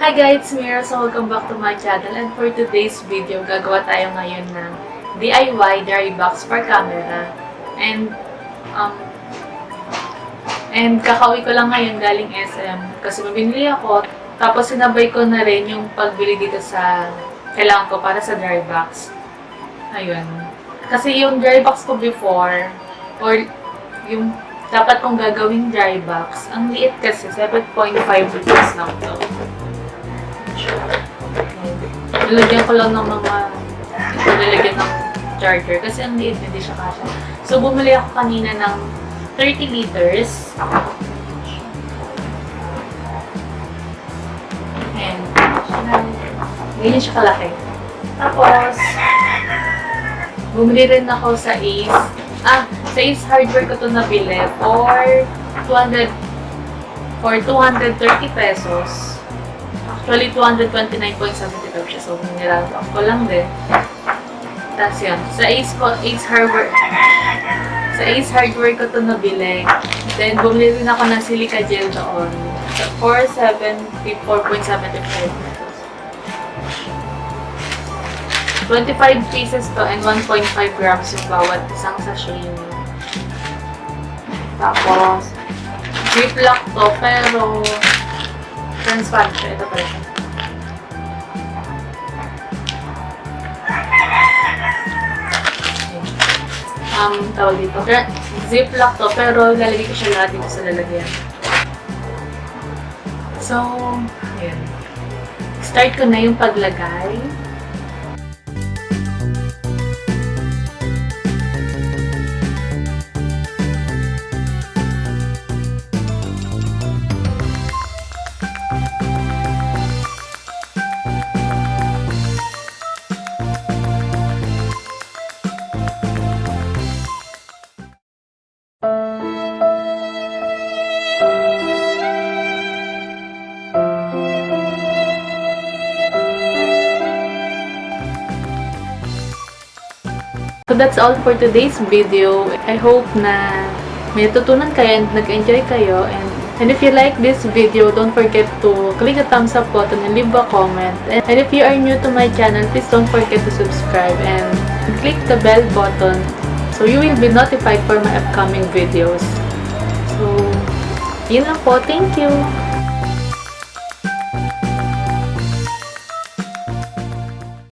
Hi guys, it's Mira. So welcome back to my channel, and for today's video, gagawa tayo ngayon ng DIY Drybox for Camera. And kakauwi ko lang ngayon galing SM kasi mabinili ako, tapos sinabay ko na rin yung pagbili dito sa kailangan ko para sa drybox. Ayun. Kasi yung drybox ko before, or yung dapat kong gagawing drybox, ang liit kasi, 7.5 liters lang to. Nilagyan ko lang ng mga nilagyan ng charger kasi ang liit, hindi siya kasya. So, bumili ako kanina ng 30 liters. And, ganyan siya kalaki. Tapos, bumili rin ako sa Ace. Sa Ace Hardware ko ito nabili for 230 pesos. Actually, 229.75 siya. So, nilalabak ko lang din. Tapos yun. Sa Ace Hardware ko ito nabili. Then, bumili rin ako ng silica gel doon. For 74.75 pesos. 25 pieces to and 1.5 grams yung bawat isang sachet. Tapos, ziplock to, pero transparent siya. Ito pala siya. Tawag dito. Ziplock to, pero lalagay ko siya lahat dito sa lalagyan. So, ayan. Start ko na yung paglagay. So that's all for today's video. I hope na may natutunan kayo and nag-enjoy kayo. And if you like this video, don't forget to click the thumbs up button and leave a comment. And if you are new to my channel, please don't forget to subscribe and click the bell button so you will be notified for my upcoming videos. So, yun lang po. Thank you!